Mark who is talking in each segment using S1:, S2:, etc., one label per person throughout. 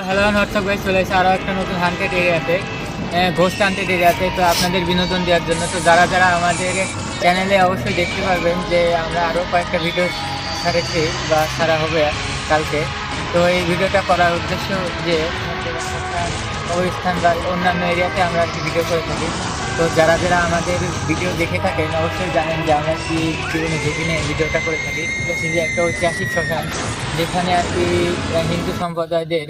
S1: Hello WhatsApp guys, চলে এসে আরও একটা নতুন হান্টেড এরিয়াতে, ঘোস্ট হান্টেড এরিয়াতে। তো আপনাদের বিনোদন দেওয়ার জন্য তো যারা যারা আমাদের চ্যানেলে অবশ্যই দেখতে পারবেন যে আমরা আরও কয়েকটা ভিডিও ছাড়েছি বা ছাড়া হবে কালকে। তো এই ভিডিওটা করার উদ্দেশ্য যে অবস্থান বা অন্যান্য এরিয়াতে আমরা আর কি ভিডিও করে থাকি। তো যারা যারা আমাদের ভিডিও দেখে থাকেন অবশ্যই জানেন যে আমরা কি জীবনে ঝুঁকি নিয়ে ভিডিওটা করে থাকি। যে একটা ঐতিহাসিক শ্মশান, যেখানে আর কি হিন্দু সম্প্রদায়দের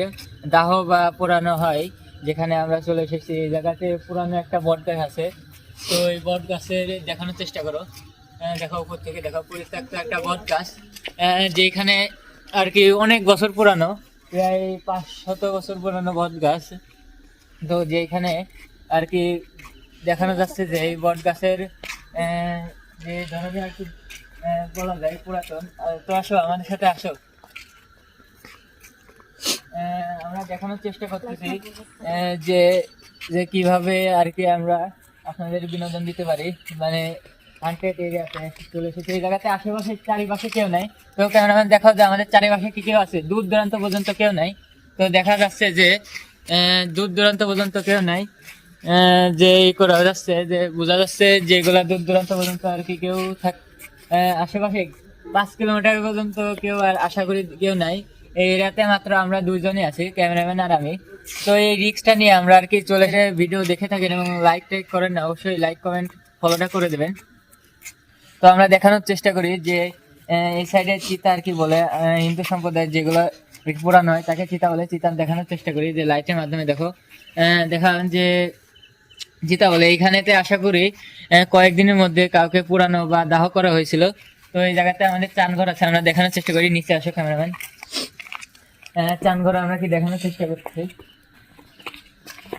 S1: দাহ বা পোড়ানো হয়, যেখানে আমরা চলে এসেছি। এই জায়গাতে পুরানো একটা বট গাছ আছে। তো এই বট গাছের দেখানোর চেষ্টা করো, দেখো উপর থেকে দেখো, পরিত্যক্ত একটা বট গাছ, যেখানে আর কি অনেক বছর পুরানো, প্রায় 500 বছর পুরানো বট গাছ। তো যেখানে আর কি দেখানো যাচ্ছে যে এই বট গাছের যে ধরনের আর কি বলা যায় পুরাতন। তো আসো আমাদের সাথে আসো, আমরা দেখানোর চেষ্টা করতেছি যে যে কিভাবে আর কি আমরা আপনাদের বিনোদন দিতে পারি। মানে হান্টেড এরিয়াতে চলে এসেছি। এই জায়গাতে আশেপাশে চারিপাশে কেউ নাই। তো ক্যামেরাম্যান দেখাও যে আমাদের চারিপাশে কি কেউ আছে? দূর দূরান্ত পর্যন্ত কেউ নাই। তো দেখা যাচ্ছে যে দূর দূরান্ত পর্যন্ত কেউ নাই, যে ই করা যাচ্ছে, যে বোঝা যাচ্ছে যেগুলা দূর দূরান্ত পর্যন্ত আর কি কেউ আশেপাশে 5 কিলোমিটার পর্যন্ত কেউ, আর আশা করি কেউ নাই। এই এরিয়াতে মাত্র আমরা দুইজনই আছি, ক্যামেরাম্যান আর আমি। তো এই রিস্কটা নিয়ে আমরা আর কি চলে এসে ভিডিও দেখে থাকেন এবং লাইক টাইক করেন না, অবশ্যই লাইক কমেন্ট ফলোটা করে দেবেন। তো আমরা দেখানোর চেষ্টা করি যে এই সাইডে চিতা আর কি বলে, হিন্দু সম্প্রদায়ের যেগুলো পুরানো হয় তাকে চিতা বলে। চিতা দেখানোর চেষ্টা করি যে লাইটের মাধ্যমে দেখো, দেখান যে চিতা বলে। এইখানেতে আশা করি কয়েকদিনের মধ্যে কাউকে পুরানো বা দাহ করা হয়েছিল। তো এই জায়গাতে আমাদের চানঘর আছে, আমরা দেখানোর চেষ্টা করি। নিচে আসো ক্যামেরাম্যান, চানঘর আমরা কি দেখানোর চেষ্টা করছি।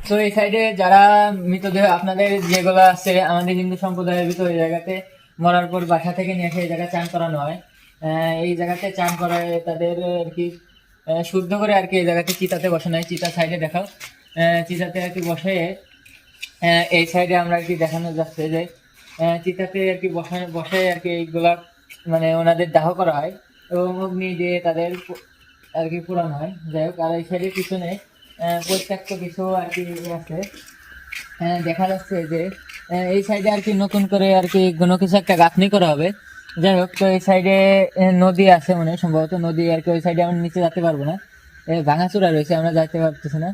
S1: তো এই সাইডে যারা মৃতদেহ আপনাদের যেগুলো আছে আমাদের হিন্দু সম্প্রদায়ের ভিতরে, এই জায়গাতে মরার পর বাসা থেকে নিয়ে এসে এই জায়গায় চান করানো হয়। এই জায়গাতে চান করায় তাদের আর কি শুদ্ধ করে আর কি এই জায়গাতে চিতাতে বসানো হয়। চিতা সাইডে দেখাও, চিতাতে আর কি বসে। এই সাইডে আমরা আর কি দেখানো যাচ্ছে যে চিতাতে আর কি বসে আর কি এইগুলা মানে ওনাদের দাহ করা হয় এবং অগ্নি দিয়ে তাদের আর কি পুরানো হয়। যাই হোক, আর এই সাইডের পিছনে পরিত্যক্ত কিছু আর কি আছে, দেখা যাচ্ছে যে এই সাইডে আর কি নতুন করে আর কি কোনো কিছু একটা গাঁথনি করা হবে। যাই হোক, তো এই সাইডে নদী আছে, মানে সম্ভবত নদী আর কি। ওই সাইডে আমরা নিচে যেতে পারবো না, ভাঙাচোরা রয়েছে, আমরা যাইতে পারতেছি না।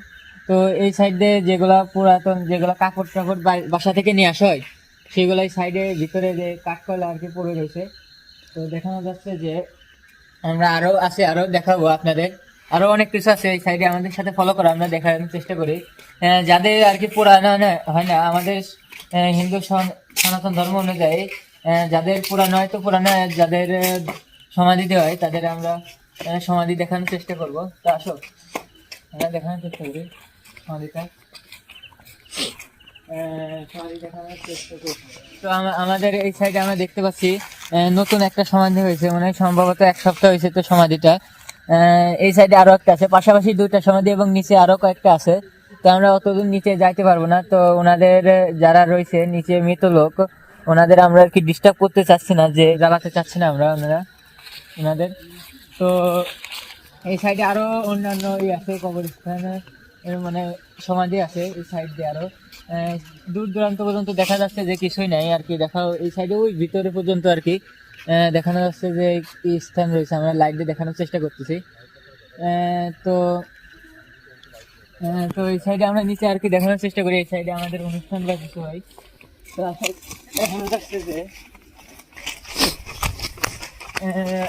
S1: তো এই সাইডে যেগুলা পুরাতন যেগুলা কাপড় টাপড় বাসা থেকে নিয়ে আসা হয়, সেগুলাই সাইডে ভিতরে যে কাঠকয়লা আর কি পড়ে রয়েছে। তো দেখানো যাচ্ছে যে আমরা আরো আছে, আরো দেখাবো আপনাদের। আরো অনেক কিছু আছে এই সাইডে, আমাদের সাথে ফলো করা, আমরা দেখার চেষ্টা করি। যাদের আর কি পুরানো হয় না, আমাদের হিন্দু সনাতন ধর্ম অনুযায়ী যাদের পুরানো হয় তো পুরানো, যাদের সমাধি দেওয়া হয় তাদের আমরা সমাধি দেখানোর চেষ্টা করব। তো আসো আমরা দেখানোর চেষ্টা করি সমাধিটা, সমাধি দেখানোর চেষ্টা করি। তো আমাদের এই সাইডে আমরা দেখতে পাচ্ছি নতুন একটা সমাধি হয়েছে, মানে সম্ভবত 1 সপ্তাহ হয়েছে। তো সমাধিটা এই সাইডে আরো একটা আছে, পাশাপাশি 2টা সমাধি এবং নিচে আরো কয়েকটা আছে। তো আমরা অতদূর নিচে যাইতে পারবো না। তো ওনাদের যারা রয়েছে নিচে মৃত লোক, ওনাদের আমরা আর কি ডিস্টার্ব করতে চাচ্ছি না, যে জ্বালাতে চাচ্ছি না আমরা ওনাদের। তো এই সাইডে আরো অন্যান্য আছে, কবরস্থান মানে সমাধি আছে এই সাইড দিয়ে। আরো দূর দূরান্ত পর্যন্ত দেখা যাচ্ছে যে কিছুই নাই আর কি। দেখাও এই সাইডে ওই ভিতরে পর্যন্ত আর কি দেখানো যাচ্ছে যে কি স্থান রয়েছে, আমরা লাইট দিয়ে দেখানোর চেষ্টা করতেছি। তো তো এই সাইডে আমরা নিচে আর কি দেখানোর চেষ্টা করি। এই সাইডে আমাদের অনুষ্ঠান বা কিছু হয়। তো দেখানো যাচ্ছে যে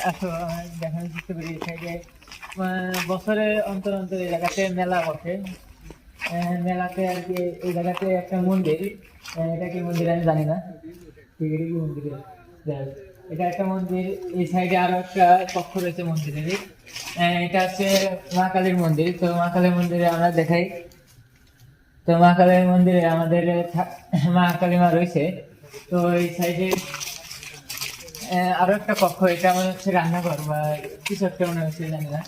S1: আসো আমরা দেখানোর চেষ্টা করি। এই সাইডে বছরে অন্তর অন্তর এই জায়গাতে মেলা বসে। মেলাতে আর কি এই জায়গাতে একটা মন্দির, এটা কি মন্দির আমি জানি না, ঠিক এটা কি মন্দির, এটা একটা মন্দির। এই সাইডে আরো একটা কক্ষ রয়েছে মন্দিরের, এটা হচ্ছে মা কালীর মন্দির। তো মা কালীর মন্দিরে আমরা দেখাই। তো মা কালীর মন্দিরে আমাদের মা কালী মা রয়েছে। তো এই সাইডে আরো একটা কক্ষ, এটা মনে হচ্ছে রান্নাঘর বা কিছু একটা মনে হচ্ছে, জানি না।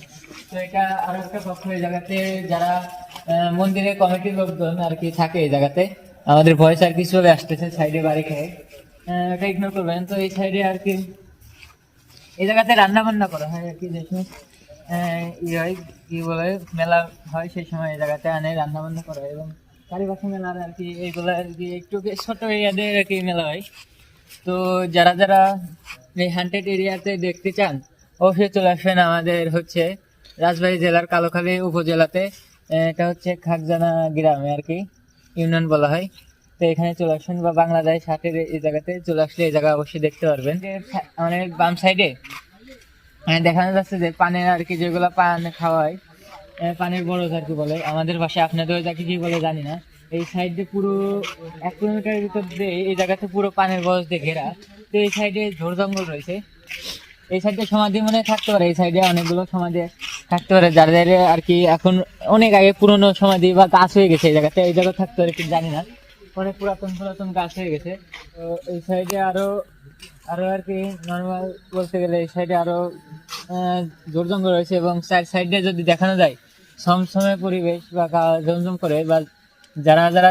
S1: তো এটা আরো একটা কক্ষ। এই জায়গাতে যারা মন্দিরের কমিটির লোকজন আর কি থাকে এই জায়গাতে। আমাদের ভয়েস আর কি চলে আসতেছে সাইডে বাড়ি খেয়ে, এটা ইগনোর করবেন। তো এই সাইডে আর কি এই জায়গাতে রান্না বান্না করা হয় আর কি। দেখুন হয় কি বলে মেলা হয়, সেই সময় এই জায়গাতে আনে রান্না বান্না করা হয়। এবং চারিপাশে মেলার আর কি এইগুলো আর কি একটু ছোট এরিয়াদের আর কি মেলা হয়। তো যারা যারা এই হান্টেড এরিয়াতে দেখতে চান অবশ্যই চলে আসবেন আমাদের হচ্ছে রাজবাড়ী জেলার কালোখালী উপজেলাতে। এটা হচ্ছে খাকজানা গ্রামে আর কি, ইউনিয়ন বলা হয়। তো এখানে চলে আসবেন, বা বাংলাদেশ হাটের এই জায়গাতে চলে আসলে এই জায়গা অবশ্যই দেখতে পারবেন। মানে বাম সাইডে দেখানো যাচ্ছে যে পানের আর কি, যেগুলো পান খাওয়ায়, পানের বরজ আর কি বলে আমাদের ভাষায়, আপনাদের ওই জায়গায় কি বলে জানি না। এই সাইডে পুরো 1 কিলোমিটারের ভিতর দিয়ে এই জায়গাতে পুরো পানের বরজ দিয়ে ঘেরা। তো এই সাইডে ঝোড় জঙ্গল রয়েছে, এই সাইডে সমাধি মনে হয় থাকতে পারে, এই সাইডে অনেকগুলো সমাধি থাকতে পারে, যাদের আর কি এখন অনেক আগে পুরনো সমাধি বা গাছ হয়ে গেছে এই জায়গাতে, এই জায়গা থাকতে পারে কিন্তু জানি না, অনেক পুরাতন পুরাতন গাছ হয়ে গেছে। তো এই সাইডে আরো আরো আর কি নর্মাল বলতে গেলে এই সাইডে আরো ঝোড় জঙ্গল রয়েছে। এবং চার সাইডে যদি দেখানো যায় সমসময় পরিবেশ বা জমজম করে, বা যারা যারা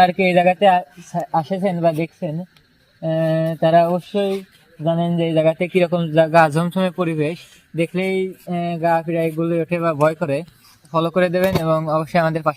S1: আর কি এই জায়গাতে আসেছেন বা দেখছেন তারা অবশ্যই জানেন যে এই জায়গাতে কিরকম গা ঝমঝমে পরিবেশ, দেখলেই গা পিড়ায় গুলে ওঠে বা ভয় করে। ফলো করে দেবেন এবং অবশ্যই আমাদের পাশে